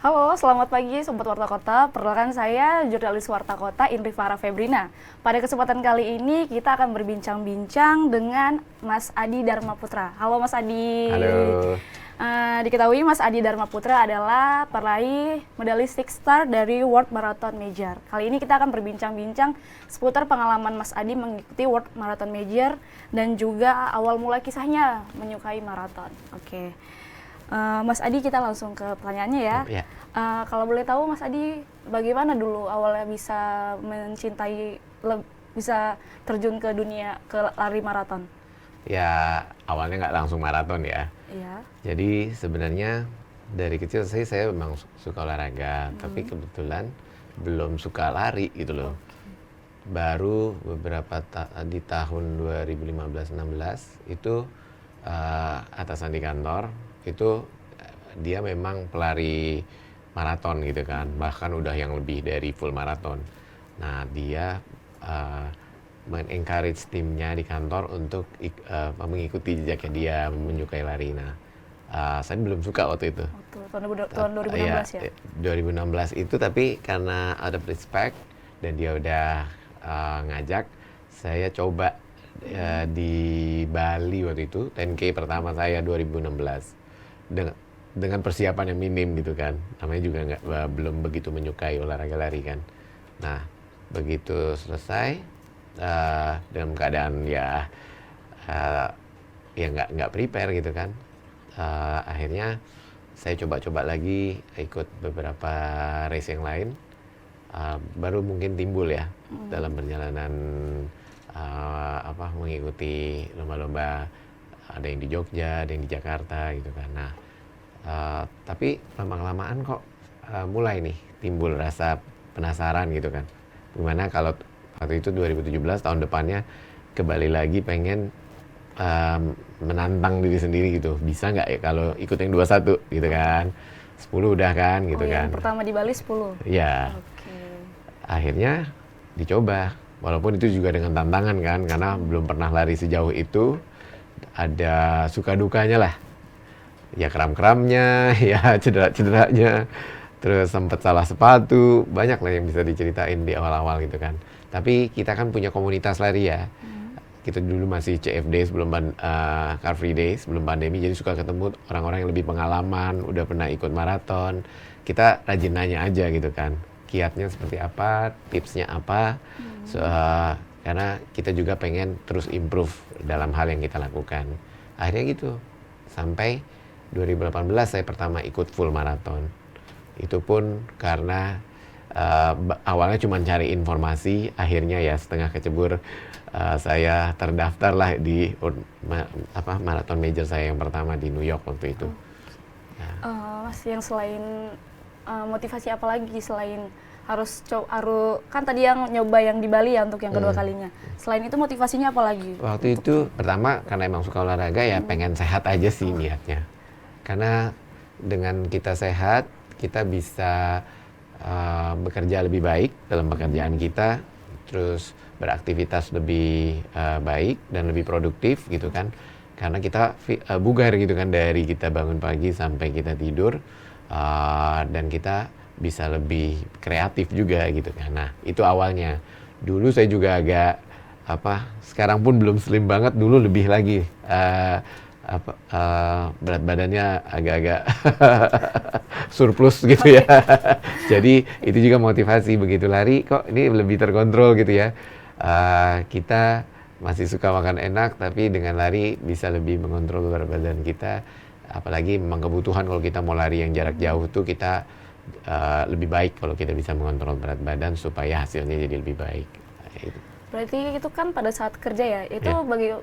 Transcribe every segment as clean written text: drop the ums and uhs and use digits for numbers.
Halo, selamat pagi Sobat Warta Kota. Perkenalkan saya jurnalis Warta Kota Indri Farah Febrina. Pada kesempatan kali ini kita akan berbincang-bincang dengan Mas Adi Dharma Putra. Halo Mas Adi. Halo. Diketahui Mas Adi Dharma Putra adalah peraih medali Six Star dari World Marathon Major. Kali ini kita akan berbincang-bincang seputar pengalaman Mas Adi mengikuti World Marathon Major dan juga awal mula kisahnya menyukai maraton. Oke. Mas Adi, kita langsung ke pertanyaannya ya. Ya. Kalau boleh tahu Mas Adi, bagaimana dulu awalnya bisa mencintai, bisa terjun ke dunia ke lari maraton? Ya, awalnya nggak langsung maraton ya. Iya. Jadi sebenarnya dari kecil sih saya memang suka olahraga, tapi kebetulan belum suka lari gitu loh. Baru beberapa di tahun 2015-16 itu atasan di kantor itu dia memang pelari maraton gitu kan, bahkan udah yang lebih dari full maraton. Nah, dia men-encourage timnya di kantor untuk mengikuti jejaknya dia, menyukai lari. Nah, saya belum suka waktu itu. Tahun 2016 ya? 2016 itu, tapi karena ada respect dan dia udah ngajak, saya coba di Bali waktu itu, 10K pertama saya 2016. Dengan persiapan yang minim gitu kan, namanya juga belum begitu menyukai olahraga lari kan. Nah, begitu selesai dalam keadaan ya nggak prepare gitu kan, akhirnya saya coba-coba lagi ikut beberapa race yang lain, baru mungkin timbul ya dalam perjalanan mengikuti lomba-lomba, ada yang di Jogja, ada yang di Jakarta gitu kan. Nah, tapi lama-kelamaan kok mulai nih timbul rasa penasaran gitu kan. Gimana kalau waktu itu 2017, tahun depannya kembali lagi pengen menantang diri sendiri gitu. Bisa nggak ya kalau ikut yang 21 gitu kan. 10 udah kan gitu kan. Yang pertama di Bali 10? Iya. Oke. Akhirnya dicoba. Walaupun itu juga dengan tantangan kan, karena belum pernah lari sejauh itu. Ada suka dukanya lah. Ya kram-kramnya, ya cedera-cederanya, terus sempat salah sepatu, banyak lah yang bisa diceritain di awal-awal gitu kan. Tapi kita kan punya komunitas lari ya. Kita dulu masih CFD Car Free Day sebelum pandemi, jadi suka ketemu orang-orang yang lebih pengalaman, udah pernah ikut maraton. Kita rajin nanya aja gitu kan, kiatnya seperti apa, tipsnya apa. Karena kita juga pengen terus improve dalam hal yang kita lakukan. Akhirnya gitu, sampai 2018 saya pertama ikut full maraton. Itu pun karena awalnya cuma cari informasi, akhirnya ya setengah kecebur saya terdaftar lah di maraton major saya yang pertama di New York waktu itu. Mas, yang selain motivasi apa lagi selain harus kan tadi yang nyoba yang di Bali ya untuk yang kedua kalinya. Selain itu motivasinya apa lagi? Waktu itu pertama karena emang suka olahraga ya pengen sehat aja sih niatnya. Karena dengan kita sehat, kita bisa bekerja lebih baik dalam pekerjaan kita, terus beraktivitas lebih baik dan lebih produktif gitu kan. Karena kita bugar gitu kan dari kita bangun pagi sampai kita tidur, dan kita bisa lebih kreatif juga gitu kan. Nah, itu awalnya. Dulu saya juga agak sekarang pun belum slim banget, dulu lebih lagi berat badannya agak-agak surplus gitu ya. Jadi itu juga motivasi, begitu lari kok ini lebih terkontrol gitu ya. Kita masih suka makan enak, tapi dengan lari bisa lebih mengontrol berat badan kita. Apalagi memang kebutuhan kalau kita mau lari yang jarak jauh tuh kita lebih baik kalau kita bisa mengontrol berat badan supaya hasilnya jadi lebih baik. Berarti itu kan pada saat kerja ya, itu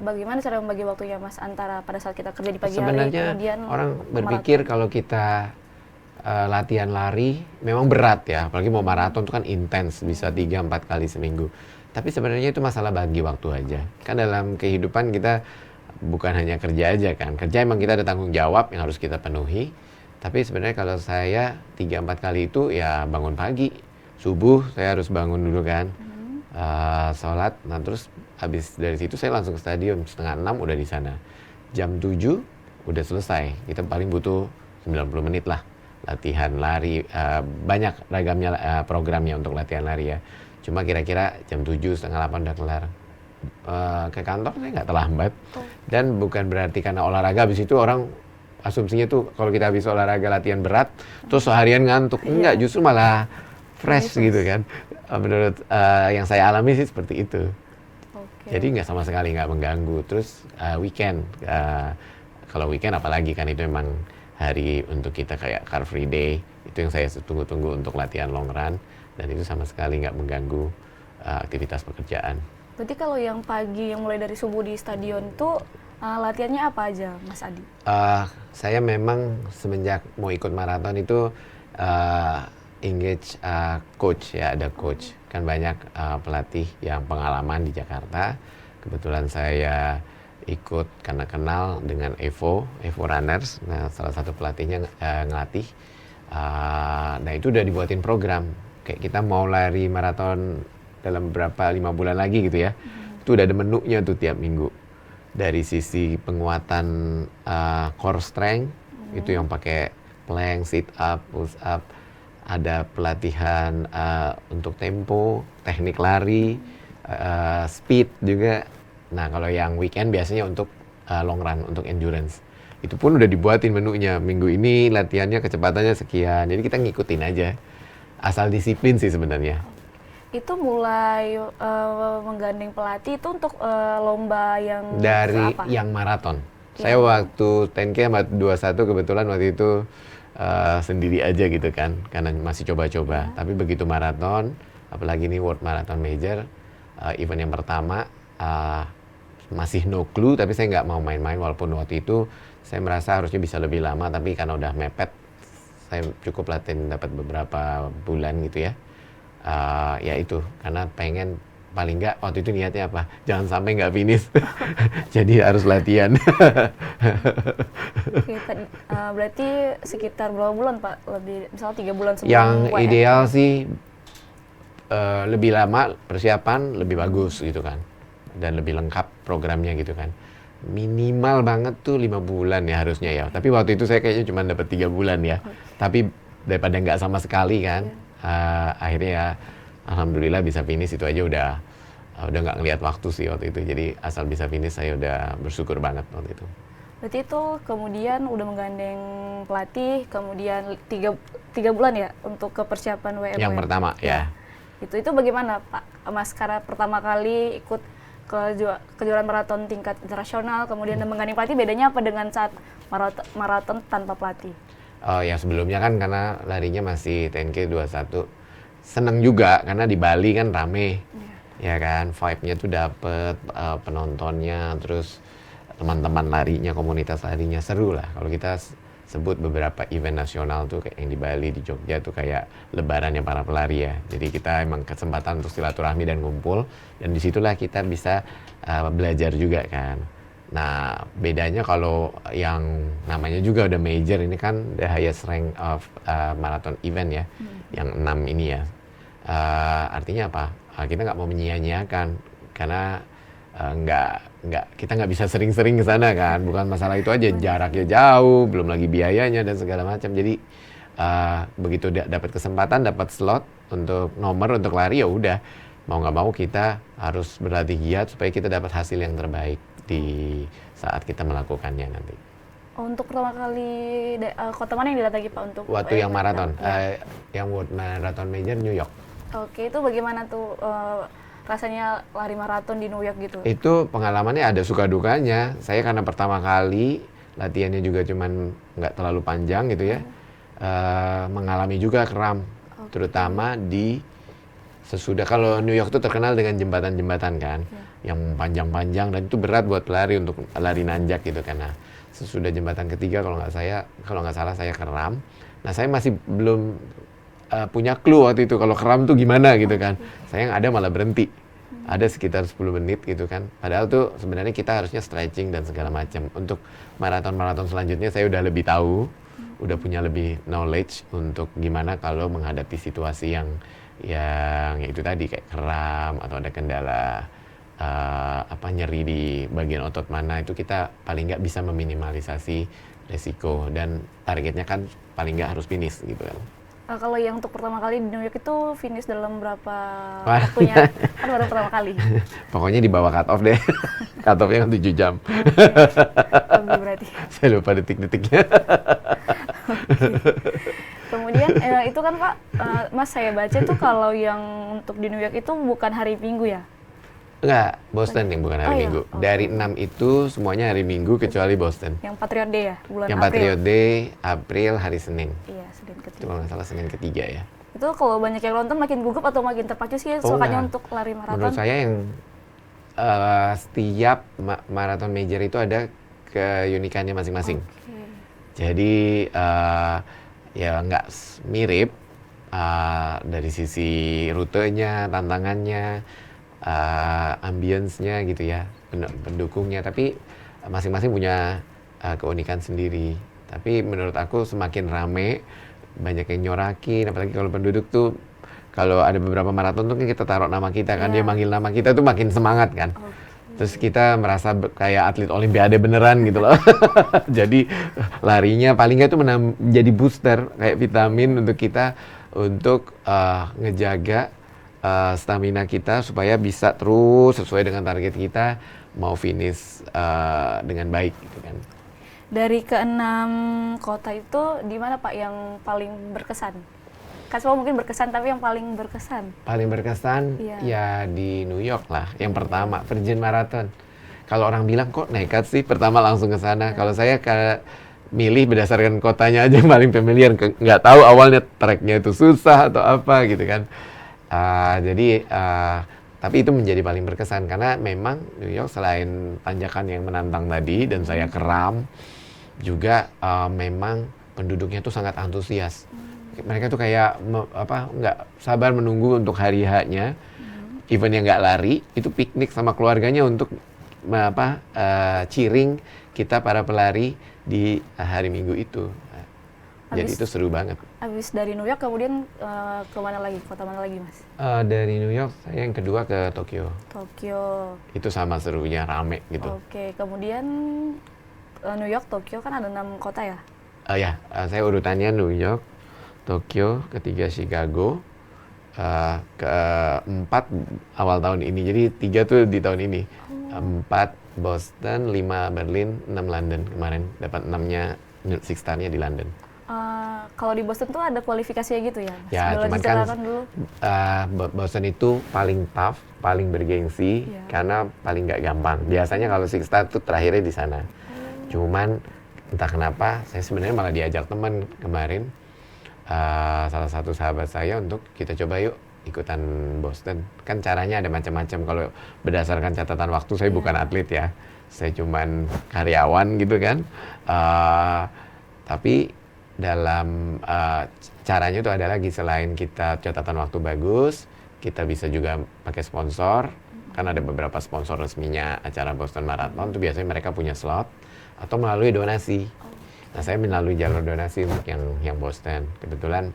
bagaimana cara membagi waktunya Mas antara pada saat kita kerja di pagi hari, kemudian orang berpikir kalau kita latihan lari memang berat ya, apalagi mau maraton itu kan intens, bisa 3-4 kali seminggu. Tapi sebenarnya itu masalah bagi waktu aja. Kan dalam kehidupan kita bukan hanya kerja aja kan, kerja emang kita ada tanggung jawab yang harus kita penuhi. Tapi sebenarnya kalau saya 3-4 kali itu ya bangun pagi, subuh saya harus bangun dulu kan, sholat, nah terus habis dari situ saya langsung ke stadion, 5:30 udah di sana. Jam 7 udah selesai, kita paling butuh 90 menit lah latihan lari, banyak ragamnya programnya untuk latihan lari ya. Cuma kira-kira jam 7, setengah 8 udah kelar. Ke kantor saya nggak terlambat. Dan bukan berarti karena olahraga habis itu orang asumsinya tuh kalau kita habis olahraga latihan berat terus seharian ngantuk. Enggak, justru malah fresh gitu kan. Menurut yang saya alami sih seperti itu. Jadi nggak sama sekali nggak mengganggu. Terus weekend, kalau weekend apalagi kan itu memang hari untuk kita kayak car free day, itu yang saya tunggu-tunggu untuk latihan long run, dan itu sama sekali nggak mengganggu aktivitas pekerjaan. Berarti kalau yang pagi yang mulai dari subuh di stadion tuh latihannya apa aja, Mas Adi? Saya memang semenjak mau ikut maraton itu engage coach ya, ada coach. Kan banyak pelatih yang pengalaman di Jakarta. Kebetulan saya ikut karena kenal dengan Evo Runners. Nah, salah satu pelatihnya ngelatih. Nah, itu udah dibuatin program. Kayak kita mau lari maraton dalam berapa 5 bulan lagi gitu ya. Itu udah ada menunya tuh tiap minggu. Dari sisi penguatan core strength, itu yang pakai plank, sit up, push up. Ada pelatihan untuk tempo, teknik lari, speed juga. Nah, kalau yang weekend biasanya untuk long run, untuk endurance. Itu pun udah dibuatin menunya. Minggu ini latihannya kecepatannya sekian. Jadi kita ngikutin aja. Asal disiplin sih sebenarnya. Itu mulai menggandeng pelatih itu untuk lomba yang dari apa? Yang maraton. Saya waktu 10K sama 21 kebetulan waktu itu sendiri aja gitu kan, karena masih coba-coba. Tapi begitu maraton, apalagi ini World Marathon Major, event yang pertama, masih no clue, tapi saya nggak mau main-main walaupun waktu itu saya merasa harusnya bisa lebih lama, tapi karena udah mepet, saya cukup latihan dapat beberapa bulan gitu ya. Ya itu, karena pengen paling nggak waktu itu niatnya apa? Jangan sampai nggak finish. Jadi harus latihan. Oke, berarti sekitar berapa bulan Pak? Lebih, misalnya 3 bulan sebelum Yang WM. ideal sih lebih lama persiapan, lebih bagus gitu kan. Dan lebih lengkap programnya gitu kan. Minimal banget tuh 5 bulan ya harusnya ya. Tapi waktu itu saya kayaknya cuma dapat 3 bulan ya. Tapi daripada nggak sama sekali kan. Akhirnya ya alhamdulillah bisa finish, itu aja udah nggak ngelihat waktu sih waktu itu. Jadi asal bisa finish saya udah bersyukur banget waktu itu. Berarti itu kemudian udah menggandeng pelatih, kemudian 3 bulan ya untuk ke persiapan WM. Yang pertama ya. Itu bagaimana Pak Mas, karena pertama kali ikut kejuaraan maraton tingkat internasional, kemudian menggandeng pelatih, bedanya apa dengan saat maraton tanpa pelatih? Oh ya, sebelumnya kan karena larinya masih 10K 21, seneng juga karena di Bali kan rame, ya kan, vibe-nya tuh dapet, penontonnya, terus teman-teman larinya, komunitas larinya seru lah. Kalau kita sebut beberapa event nasional tuh kayak yang di Bali, di Jogja tuh kayak lebarannya para pelari ya. Jadi kita emang kesempatan untuk silaturahmi dan ngumpul, dan disitulah kita bisa belajar juga kan. Nah, bedanya kalau yang namanya juga udah major, ini kan the highest rank of marathon event ya, yang 6 ini ya. Artinya apa? Kita nggak mau menyia-nyiakan, karena kita nggak bisa sering-sering ke sana kan. Bukan masalah itu aja, jaraknya jauh, belum lagi biayanya dan segala macam. Jadi begitu dapat kesempatan, dapat slot untuk nomor untuk lari, ya udah mau nggak mau kita harus berlatih giat supaya kita dapat hasil yang terbaik di saat kita melakukannya nanti. Untuk pertama kali kota mana yang didatangi Pak untuk waktu yang maraton? Yang World Marathon Major New York. Oke, itu bagaimana tuh rasanya lari maraton di New York gitu? Itu pengalamannya ada suka dukanya. Saya karena pertama kali latihannya juga cuman nggak terlalu panjang gitu ya, mengalami juga kram, terutama di sesudah, kalau New York tuh terkenal dengan jembatan-jembatan kan, yang panjang-panjang, dan itu berat buat pelari untuk lari nanjak gitu kan. Nah, sesudah jembatan ketiga kalau nggak salah saya kram. Nah, saya masih belum punya clue waktu itu kalau kram tuh gimana gitu kan. Saya yang ada malah berhenti. Ada sekitar 10 menit gitu kan. Padahal tuh sebenarnya kita harusnya stretching dan segala macam. Untuk maraton-maraton selanjutnya saya udah lebih tahu, udah punya lebih knowledge untuk gimana kalau menghadapi situasi yang itu tadi kayak kram atau ada kendala nyeri di bagian otot mana, itu kita paling nggak bisa meminimalisasi resiko, dan targetnya kan paling nggak harus finish gitu kan. Kalau yang untuk pertama kali di New York itu finish dalam berapa Wah. waktunya? Kan baru pertama kali. Pokoknya di bawah cut off deh. Cut off-nya kan 7 jam. Lebih berarti. Saya lupa detik-detiknya. Kemudian itu kan Pak, Mas saya baca tuh kalau yang untuk di New York itu bukan hari Minggu ya? Enggak, Boston yang bukan hari Oh, iya. Minggu. Oh. Dari 6 itu semuanya hari Minggu kecuali Boston. Yang Patriot Day ya, bulan Yang April. Patriot Day, April, hari Senin. Iya, Senin Itu ketiga. kalau nggak salah Senin ketiga ya. Itu kalau banyak yang nonton makin gugup atau makin terpacu sih Oh, sukanya enggak. untuk lari maraton? Menurut saya yang setiap maraton major itu ada keunikannya masing-masing. Oke. Jadi ya nggak mirip dari sisi rutenya, tantangannya, ambience-nya gitu ya, pendukungnya. Tapi masing-masing punya keunikan sendiri. Tapi menurut aku semakin rame, banyak yang nyorakin, apalagi kalau penduduk tuh, kalau ada beberapa maraton tuh kan kita taruh nama kita kan, dia Iya. manggil nama kita tuh makin semangat kan. Oke. Terus kita merasa kayak atlet olimpiade beneran gitu loh. Jadi larinya paling nggak itu jadi booster, kayak vitamin untuk kita untuk ngejaga stamina kita supaya bisa terus sesuai dengan target kita, mau finish dengan baik gitu kan. Dari keenam kota itu di mana Pak yang paling berkesan? Kan semua mungkin berkesan, tapi yang paling berkesan. Paling berkesan Iya. ya di New York lah, yang pertama Virgin Marathon. Kalau orang bilang kok nekat sih pertama langsung ke sana. Kalau saya milih berdasarkan kotanya aja yang paling familiar, nggak tahu awalnya treknya itu susah atau apa gitu kan. Jadi tapi itu menjadi paling berkesan karena memang New York selain tanjakan yang menantang tadi dan saya keram, juga memang penduduknya tuh sangat antusias. Mereka tuh kayak nggak sabar menunggu untuk hari H-nya. Even yang nggak lari itu piknik sama keluarganya untuk cheering kita para pelari di hari Minggu itu. Jadi itu seru banget. Habis dari New York kemudian ke mana lagi? Kota mana lagi Mas? Dari New York saya yang kedua ke Tokyo. Tokyo. Itu sama serunya, rame gitu. Oke, kemudian New York, Tokyo kan ada 6 kota ya? Saya urutannya New York, Tokyo, ketiga Chicago, keempat awal tahun ini. Jadi 3 tuh di tahun ini. 4 Boston, 5 Berlin, 6 London kemarin. Dapat 6-nya Six Star-nya di London. Kalau di Boston tuh ada kualifikasinya gitu ya? Mas? Ya, Sebelum cuman kan diceritakan dulu. Boston itu paling tough, paling bergengsi, Iya. karena paling nggak gampang. Biasanya kalau Six Star tuh terakhirnya di sana. Cuman entah kenapa saya sebenarnya malah diajak teman kemarin, salah satu sahabat saya, untuk kita coba yuk ikutan Boston. Kan caranya ada macam-macam. Kalau berdasarkan catatan waktu, saya bukan atlet ya, saya cuman karyawan gitu kan. Tapi dalam caranya itu ada lagi, selain kita catatan waktu bagus, kita bisa juga pakai sponsor. Kan ada beberapa sponsor resminya acara Boston Marathon tuh biasanya mereka punya slot, atau melalui donasi. Nah, saya melalui jalur donasi untuk yang Boston. Kebetulan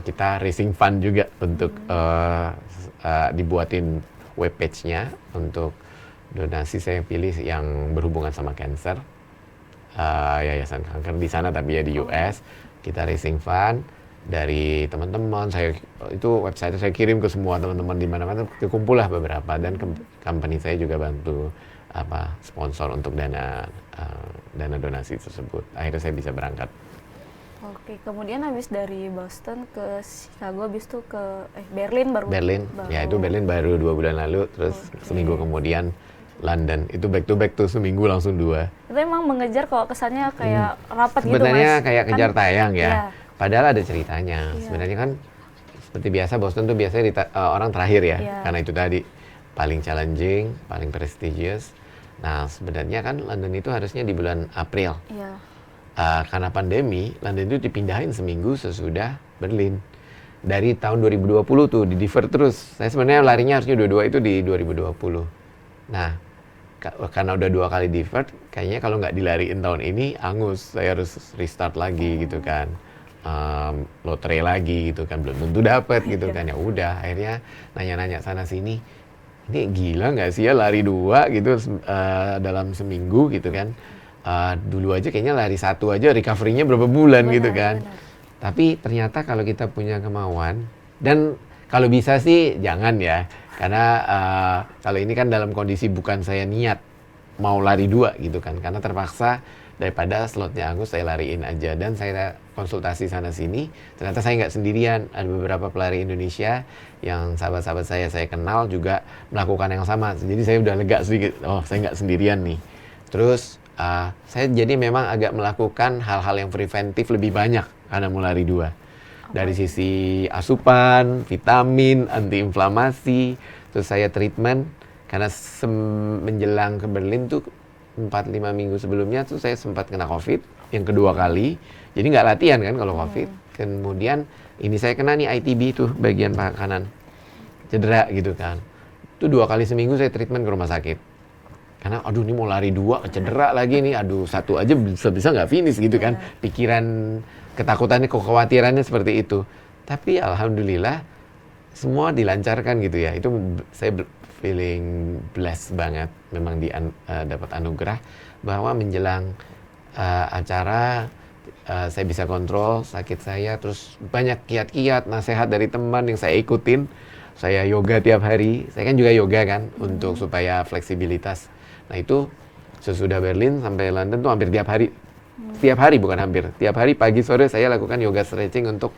kita raising fund juga untuk dibuatin webpage-nya untuk donasi. Saya pilih yang berhubungan sama cancer, yayasan kanker di sana, tapi ya di US. Kita raising fund dari teman-teman. Itu website saya kirim ke semua teman-teman di mana-mana, kumpul lah beberapa, dan company saya juga bantu sponsor untuk dana donasi tersebut. Akhirnya saya bisa berangkat. Oke, kemudian habis dari Boston ke Chicago, habis itu ke Berlin baru. Ya itu Berlin baru 2 bulan lalu, terus seminggu kemudian London. Itu back to back tuh, seminggu langsung 2. Itu emang mengejar kok, kesannya kayak rapat gitu Mas. Sebenarnya kayak kejar Kan- tayang ya. Iya. Padahal ada ceritanya. Iya. Sebenarnya kan seperti biasa Boston tuh biasanya orang terakhir ya. Iya. Karena itu tadi paling challenging, paling prestigious. Nah, sebenarnya kan London itu harusnya di bulan April. Iya. Karena pandemi, London itu dipindahin seminggu sesudah Berlin. Dari tahun 2020 tuh, di defer terus. Saya sebenarnya larinya harusnya dua-dua itu di 2020. Nah, karena udah 2 kali defer, kayaknya kalau nggak dilariin tahun ini, angus. Saya harus restart lagi gitu kan. Lotre lagi gitu kan, belum tentu dapet gitu kan. Ya udah, akhirnya nanya-nanya sana sini. Ini gila nggak sih ya lari 2 gitu dalam seminggu gitu kan. dulu aja kayaknya lari satu aja recovery-nya berapa bulan gitu kan. Benar. Tapi ternyata kalau kita punya kemauan, dan kalau bisa sih jangan ya, karena kalau ini kan dalam kondisi bukan saya niat mau lari 2 gitu kan, karena terpaksa daripada slotnya Agus saya lariin aja, dan saya konsultasi sana sini, ternyata saya nggak sendirian, ada beberapa pelari Indonesia yang sahabat-sahabat saya kenal juga melakukan yang sama, jadi saya udah lega sedikit, oh saya nggak sendirian nih. Terus saya jadi memang agak melakukan hal-hal yang preventif lebih banyak karena mau lari 2. Dari sisi asupan, vitamin, antiinflamasi, terus saya treatment, karena menjelang ke Berlin tuh 4-5 minggu sebelumnya tuh saya sempat kena COVID yang kedua kali. Jadi nggak latihan kan kalau COVID. Kemudian ini saya kena nih ITB tuh bagian paha kanan. Cedera gitu kan. Itu 2 kali seminggu saya treatment ke rumah sakit. Karena aduh ini mau lari 2 cedera lagi nih. Aduh 1 aja bisa nggak finish gitu kan. Pikiran ketakutannya, kekhawatirannya seperti itu. Tapi alhamdulillah semua dilancarkan gitu ya. Itu saya feeling blessed banget, memang dapat anugerah bahwa menjelang acara saya bisa kontrol sakit saya, terus banyak kiat-kiat, nasihat dari teman yang saya ikutin. Saya yoga tiap hari, saya kan juga yoga kan untuk supaya fleksibilitas. Nah itu sesudah Berlin sampai London tuh hampir tiap hari, tiap hari bukan hampir, tiap hari pagi sore saya lakukan yoga stretching untuk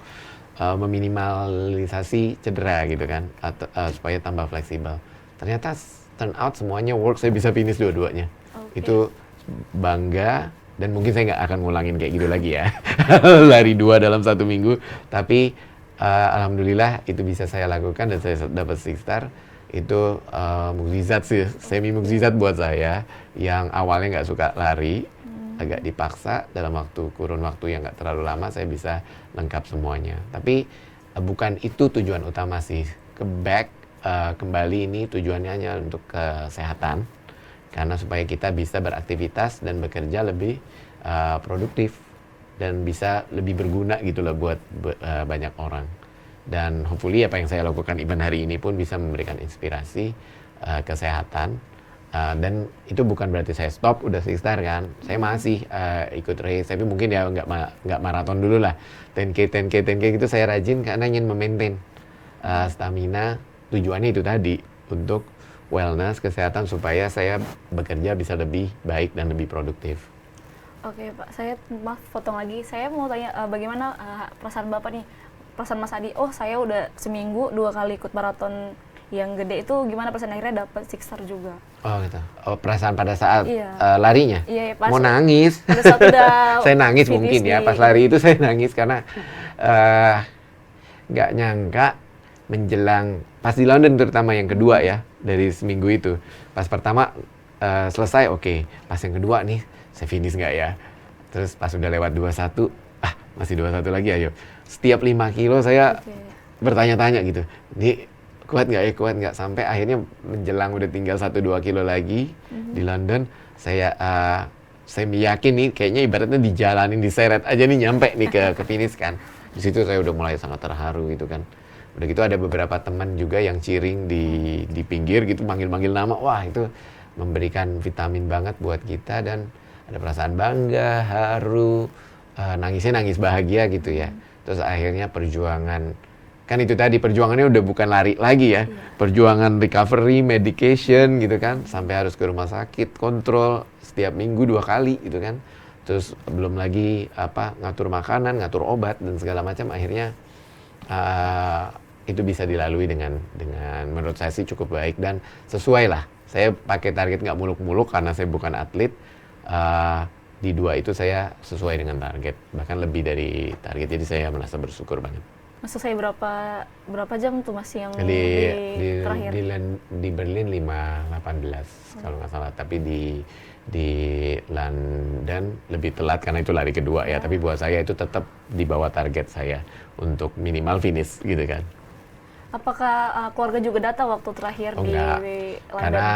meminimalisasi cedera gitu kan, atau supaya tambah fleksibel. Ternyata turn out semuanya work, saya bisa finish dua-duanya. Itu bangga, dan mungkin saya nggak akan ngulangin kayak gitu lagi ya. Lari 2 dalam 1 minggu, tapi alhamdulillah itu bisa saya lakukan dan saya dapat 6 star. Itu mukjizat sih, semi mukjizat buat saya yang awalnya nggak suka lari, agak dipaksa dalam kurun waktu yang nggak terlalu lama saya bisa lengkap semuanya. Tapi bukan itu tujuan utama sih, kembali ini tujuannya hanya untuk kesehatan, karena supaya kita bisa beraktivitas dan bekerja lebih produktif dan bisa lebih berguna gitu loh buat banyak orang. Dan hopefully apa yang saya lakukan event hari ini pun bisa memberikan inspirasi kesehatan. Dan itu bukan berarti saya stop udah 6 star kan, saya masih ikut race, tapi mungkin ya nggak maraton dulu lah, 10K gitu saya rajin karena ingin memaintain stamina. Tujuannya itu tadi, untuk wellness, kesehatan, supaya saya bekerja bisa lebih baik dan lebih produktif. Oke Pak, saya maaf potong lagi. Saya mau tanya bagaimana perasaan Bapak nih, perasaan Mas Adi. Oh saya udah seminggu 2 kali ikut maraton yang gede, itu gimana perasaan akhirnya dapat 6 star juga? Oh gitu. Oh perasaan pada saat Iya. larinya? Iya, pas mau nangis. pada saat udah saya nangis finish mungkin ya, pas lari itu saya nangis karena nggak nyangka menjelang, pas di London terutama yang kedua ya, dari seminggu itu. Pas pertama selesai oke, pas yang kedua nih, saya finish nggak ya? Terus pas udah lewat 21, masih 21 lagi ayo. Setiap 5 kilo saya bertanya-tanya gitu, ini kuat nggak ya, kuat nggak? Sampai akhirnya menjelang udah tinggal 1-2 kilo lagi di London, saya yakin nih, kayaknya ibaratnya dijalanin, diseret aja nih nyampe nih ke finish kan. Di situ saya udah mulai sangat terharu gitu kan. Udah gitu ada beberapa teman juga yang cheering di pinggir gitu, manggil-manggil nama. Wah itu memberikan vitamin banget buat kita, dan ada perasaan bangga, haru, nangisnya nangis bahagia gitu ya. Terus akhirnya perjuangan, kan itu tadi perjuangannya udah bukan lari lagi ya. Perjuangan recovery, medication gitu kan, sampai harus ke rumah sakit, kontrol setiap minggu 2 kali gitu kan. Terus belum lagi ngatur makanan, ngatur obat dan segala macam. Akhirnya itu bisa dilalui dengan menurut saya sih cukup baik dan sesuai lah. Saya pakai target nggak muluk-muluk karena saya bukan atlet. Di 2 itu saya sesuai dengan target, bahkan lebih dari target, jadi saya merasa bersyukur banget. Maksud saya berapa jam tuh Mas yang terakhir? Di Berlin 5:18 kalau nggak salah, tapi di London lebih telat karena itu lari kedua ya, tapi buat saya itu tetap di bawah target saya untuk minimal finish gitu kan. Apakah keluarga juga datang waktu terakhir di London? Karena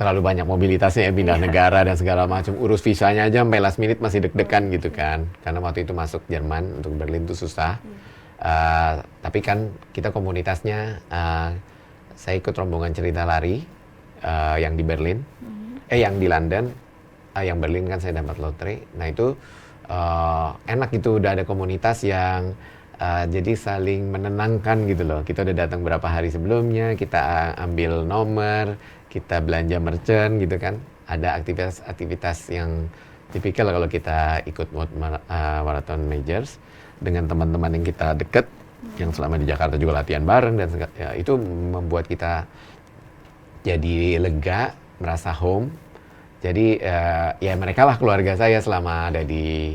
terlalu banyak mobilitasnya ya, pindah negara dan segala macam, urus visanya aja sampai last minute masih deg-degan gitu kan, karena waktu itu masuk Jerman untuk Berlin itu susah. Tapi kan kita komunitasnya, saya ikut rombongan cerita lari yang di Berlin, yang di London, yang Berlin kan saya dapat lotre. Nah itu enak gitu, udah ada komunitas yang jadi saling menenangkan gitu loh. Kita udah datang berapa hari sebelumnya, kita ambil nomor, kita belanja merchant gitu kan. Ada aktivitas-aktivitas yang tipikal kalau kita ikut Marathon Majors dengan teman-teman yang kita deket, yang selama di Jakarta juga latihan bareng, dan ya, itu membuat kita jadi lega, merasa home. Jadi ya mereka lah keluarga saya selama ada di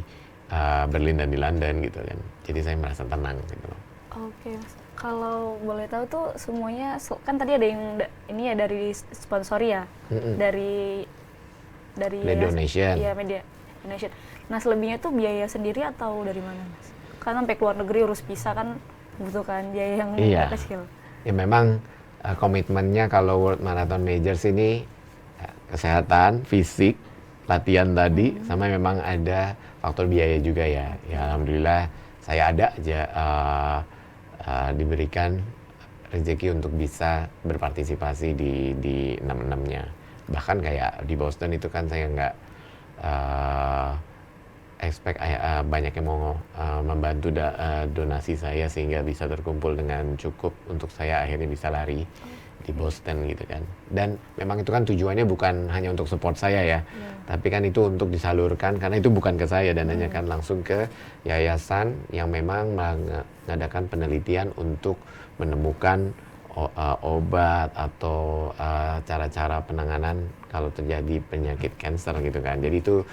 Berlin dan di London gitu kan. Jadi saya merasa tenang gitu loh. Oke, Mas. Kalau boleh tahu tuh semuanya kan tadi ada yang ini ya dari sponsori ya, dari donation. Iya, media donation. Nah, selebihnya tuh biaya sendiri atau dari mana, Mas? Kan sampai keluar negeri urus visa kan membutuhkan biaya yang Iya. kecil. Ya memang komitmennya kalau World Marathon Majors ini kesehatan, fisik, latihan tadi, sama memang ada faktor biaya juga ya. Ya alhamdulillah saya ada aja diberikan rezeki untuk bisa berpartisipasi di 66-nya. Bahkan kayak di Boston itu kan saya nggak expect banyak yang mau membantu donasi saya sehingga bisa terkumpul dengan cukup untuk saya akhirnya bisa lari di Boston gitu kan. Dan memang itu kan tujuannya bukan hanya untuk support saya ya, tapi kan itu untuk disalurkan karena itu bukan ke saya dananya kan, langsung ke yayasan yang memang mengadakan penelitian untuk menemukan obat atau cara-cara penanganan kalau terjadi penyakit kanker gitu kan. Jadi itu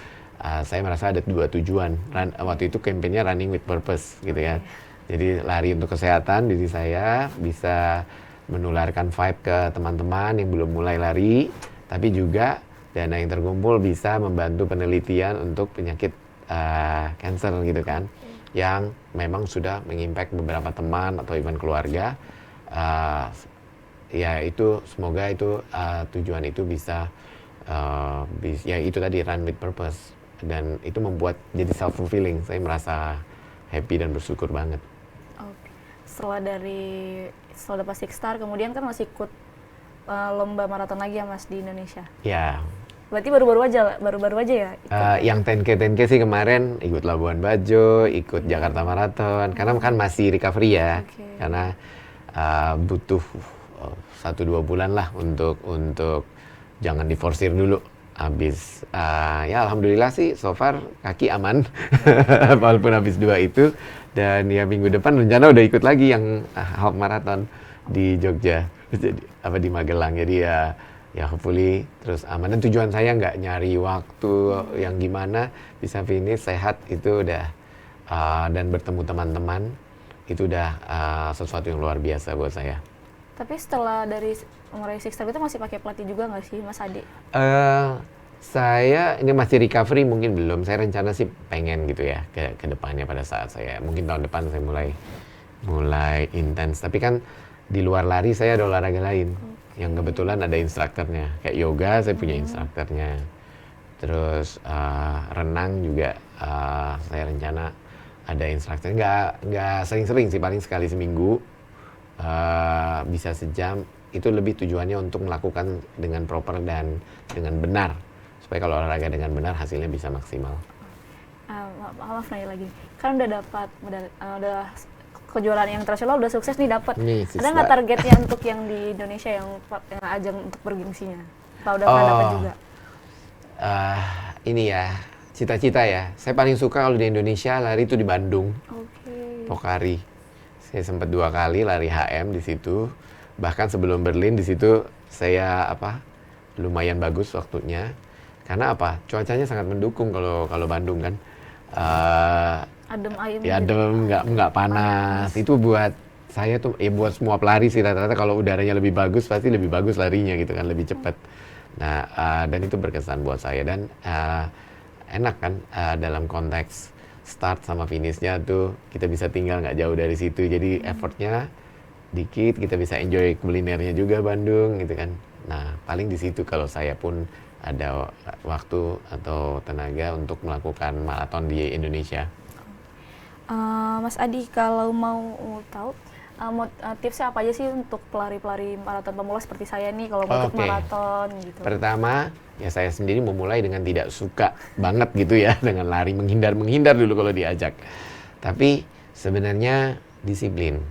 saya merasa ada dua tujuan. Waktu itu kampanye Running with Purpose gitu ya. Jadi lari untuk kesehatan diri saya, bisa menularkan vibe ke teman-teman yang belum mulai lari, tapi juga dana yang terkumpul bisa membantu penelitian untuk penyakit kanker gitu kan, yang memang sudah mengimpact beberapa teman atau even keluarga. Ya itu semoga itu tujuan itu bisa ya itu tadi run with purpose, dan itu membuat jadi self fulfilling. Saya merasa happy dan bersyukur banget. Oke. Setelah dapat Six Star, kemudian kan masih ikut lomba maraton lagi ya Mas di Indonesia. Ya. Berarti baru-baru aja ya? Yang 10K sih kemarin ikut Labuan Bajo, ikut Jakarta Marathon, karena kan masih recovery ya, karena butuh 1-2 bulan lah untuk jangan diforsir dulu. Habis ya alhamdulillah sih so far kaki aman walaupun habis 2 itu, dan ya minggu depan rencana udah ikut lagi yang half marathon di Jogja, jadi di Magelang. Jadi ya hopefully terus aman, dan tujuan saya nggak nyari waktu yang gimana, bisa finish sehat itu udah dan bertemu teman-teman itu udah sesuatu yang luar biasa buat saya. Tapi setelah dari meraih Six Star itu masih pakai pelatih juga nggak sih Mas Adi? Saya ini masih recovery, mungkin belum. Saya rencana sih pengen gitu ya ke depannya, pada saat saya mungkin tahun depan saya mulai intens. Tapi kan di luar lari saya ada olahraga lain yang kebetulan ada instrukturnya. Kayak yoga saya punya instrukturnya. Terus renang juga saya rencana ada instrukturnya. Nggak sering-sering sih, paling sekali seminggu. Bisa sejam. Itu lebih tujuannya untuk melakukan dengan proper dan dengan benar, supaya kalau olahraga dengan benar hasilnya bisa maksimal. Maaf nanya lagi, kan udah dapat udah kejuaraan yang internasional, udah sukses nih dapat. Ada nggak targetnya untuk yang di Indonesia yang ajang untuk bergengsinya? Apa udah pernah dapat juga? Ini ya cita-cita ya. Saya paling suka kalau di Indonesia lari itu di Bandung, Pokari. Saya sempat 2 kali lari HM di situ. Bahkan sebelum Berlin di situ saya lumayan bagus waktunya. Karena cuacanya sangat mendukung kalau Bandung kan. Adem ayem. Ya adem, nggak panas. Itu buat saya tuh ya buat semua pelari sih rata-rata, kalau udaranya lebih bagus pasti lebih bagus larinya gitu kan, lebih cepat. Nah dan itu berkesan buat saya, dan enak kan dalam konteks start sama finishnya tuh kita bisa tinggal nggak jauh dari situ, jadi effortnya dikit, kita bisa enjoy kulinernya juga Bandung gitu kan. Nah paling di situ kalau saya pun ada waktu atau tenaga untuk melakukan maraton di Indonesia. Mas Adi, kalau mau tahu Tipsnya apa aja sih untuk pelari-pelari maraton pemula seperti saya nih kalau mau ikut Oke. maraton gitu? Pertama, ya saya sendiri memulai dengan tidak suka banget gitu ya dengan lari, menghindar dulu kalau diajak. Tapi sebenarnya disiplin.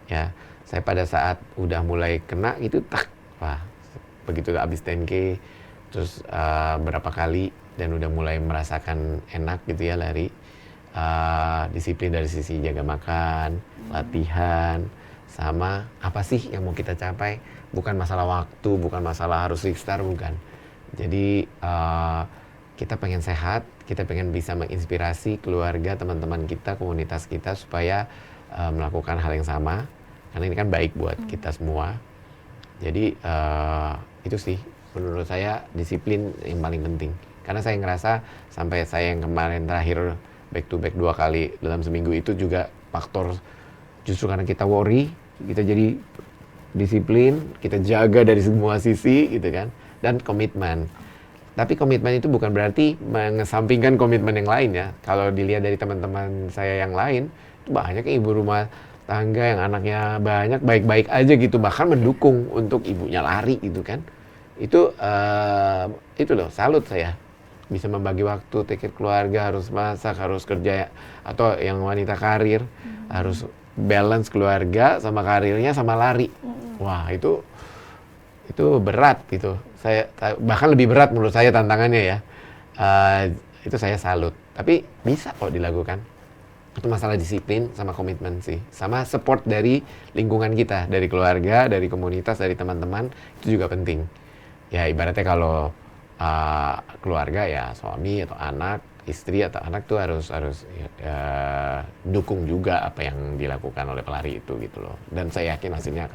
Ya, saya pada saat udah mulai kena itu wah, begitu habis 10K terus berapa kali dan udah mulai merasakan enak gitu ya lari. Disiplin dari sisi jaga makan, latihan, sama apa sih yang mau kita capai. Bukan masalah waktu, bukan masalah harus star, bukan. Jadi kita pengen sehat, kita pengen bisa menginspirasi keluarga, teman-teman kita, komunitas kita supaya melakukan hal yang sama. Karena ini kan baik buat kita semua. Jadi itu sih menurut saya disiplin yang paling penting. Karena saya ngerasa sampai saya yang kemarin terakhir back to back 2 kali dalam seminggu itu juga faktor justru karena kita worry, kita jadi disiplin, kita jaga dari semua sisi gitu kan, dan komitmen. Tapi komitmen itu bukan berarti mengesampingkan komitmen yang lain ya. Kalau dilihat dari teman-teman saya yang lain, itu banyak ibu rumah tangga yang anaknya banyak, baik-baik aja gitu, bahkan mendukung untuk ibunya lari gitu kan. Itu loh, salut saya. Bisa membagi waktu, take care keluarga, harus masak, harus kerja, atau yang wanita karir, harus balance keluarga sama karirnya sama lari. Wah, itu berat gitu. Saya bahkan lebih berat menurut saya tantangannya ya. Itu saya salut. Tapi bisa kok dilakukan. Itu masalah disiplin sama komitmen sih. Sama support dari lingkungan kita, dari keluarga, dari komunitas, dari teman-teman, itu juga penting. Ya ibaratnya kalau keluarga ya suami atau anak, istri atau anak tuh harus dukung juga apa yang dilakukan oleh pelari itu gitu loh. Dan saya yakin hasilnya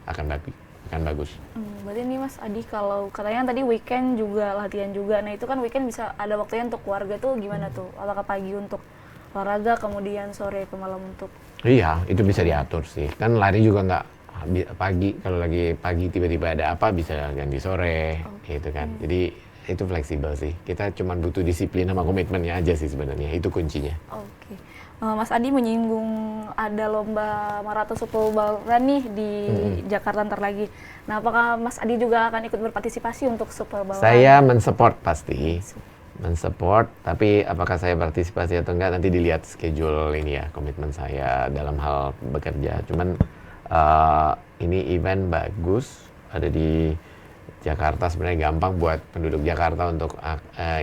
akan bagus. Berarti nih Mas Adi, kalau katanya tadi weekend juga latihan juga, nah itu kan weekend bisa ada waktunya untuk keluarga tuh gimana tuh? Apakah pagi untuk olahraga, kemudian sore ke malam untuk... Iya, itu bisa diatur sih. Kan lari juga nggak pagi, kalau lagi pagi tiba-tiba ada apa bisa ganti sore, gitu kan. Jadi itu fleksibel sih. Kita cuma butuh disiplin sama komitmennya aja sih sebenarnya. Itu kuncinya. Oke. Mas Adi menyinggung ada lomba maraton Superbaran nih di Jakarta ntar lagi. Nah, apakah Mas Adi juga akan ikut berpartisipasi untuk Superbaran? Saya mensupport pasti. Mensupport, tapi apakah saya partisipasi atau enggak nanti dilihat schedule ini ya, komitmen saya dalam hal bekerja. Cuman ini event bagus, ada di Jakarta, sebenarnya gampang buat penduduk Jakarta untuk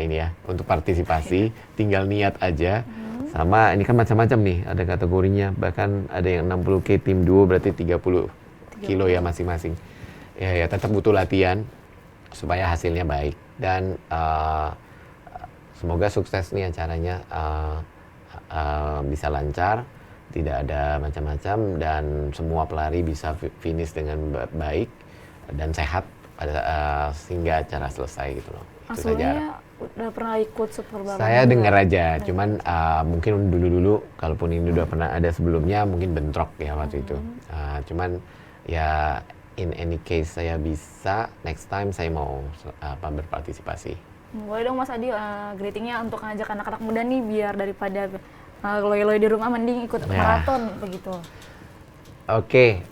ini ya, untuk partisipasi, tinggal niat aja. Sama ini kan macam-macam nih, ada kategorinya, bahkan ada yang 60K tim duo, berarti 30 kilo ya masing-masing. Ya tetap butuh latihan supaya hasilnya baik, dan semoga sukses nih acaranya, bisa lancar, tidak ada macam-macam, dan semua pelari bisa finish dengan baik dan sehat sehingga acara selesai gitu loh. Itu saja. Udah pernah ikut Superbaran? Saya dengar aja, cuman mungkin dulu-dulu, kalaupun ini udah pernah ada sebelumnya, mungkin bentrok ya waktu itu. Cuman ya in any case saya bisa, next time saya mau berpartisipasi. Boleh dong Mas Adi, greetingnya untuk ngajak anak-anak muda nih, biar daripada loy-loy di rumah mending ikut maraton begitu. Oke,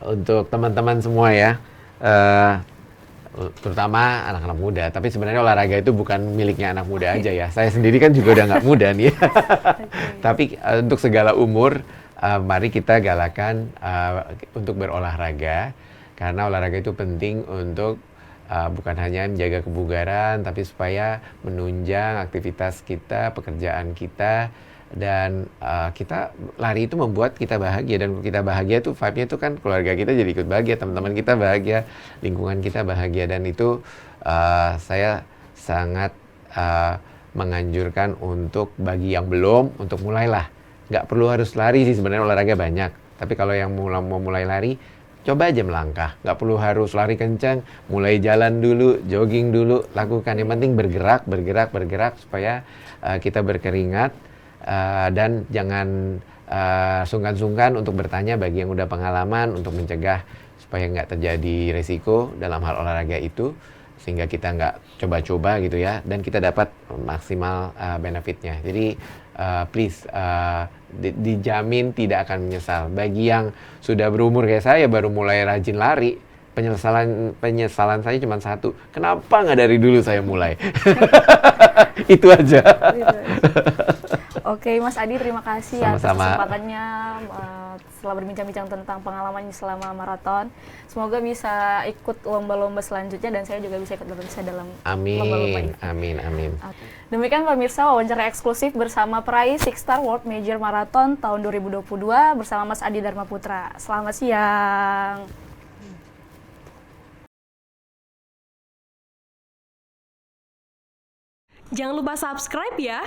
untuk teman-teman semua ya, terutama anak-anak muda, tapi sebenarnya olahraga itu bukan miliknya anak muda aja ya. Saya sendiri kan juga udah nggak muda nih. Tapi untuk segala umur, mari kita galakan untuk berolahraga, karena olahraga itu penting untuk bukan hanya menjaga kebugaran, tapi supaya menunjang aktivitas kita, pekerjaan kita, dan kita lari itu membuat kita bahagia, dan kita bahagia itu vibe-nya itu kan keluarga kita jadi ikut bahagia, teman-teman kita bahagia, lingkungan kita bahagia, dan itu saya sangat menganjurkan untuk bagi yang belum, untuk mulailah. Nggak perlu harus lari sih, sebenarnya olahraga banyak, tapi kalau yang mau mulai lari, coba aja melangkah, nggak perlu harus lari kencang, mulai jalan dulu, jogging dulu, lakukan, yang penting bergerak supaya kita berkeringat. Dan jangan sungkan-sungkan untuk bertanya bagi yang udah pengalaman, untuk mencegah supaya nggak terjadi resiko dalam hal olahraga itu, sehingga kita nggak coba-coba gitu ya, dan kita dapat maksimal benefitnya. Jadi please dijamin tidak akan menyesal. Bagi yang sudah berumur kayak saya baru mulai rajin lari, penyesalan saya cuma satu, kenapa nggak dari dulu saya mulai? Itu aja. Oke, Mas Adi, terima kasih atas Sama-sama. kesempatannya setelah berbincang-bincang tentang pengalamannya selama maraton. Semoga bisa ikut lomba-lomba selanjutnya dan saya juga bisa ikut berpartisipasi dalam lomba-lomba Amin, ini. amin, amin. Oke. Demikian pemirsa wawancara eksklusif bersama peraih Six Star World Major Marathon tahun 2022 bersama Mas Adi Dharma Putra. Selamat siang. Jangan lupa subscribe ya.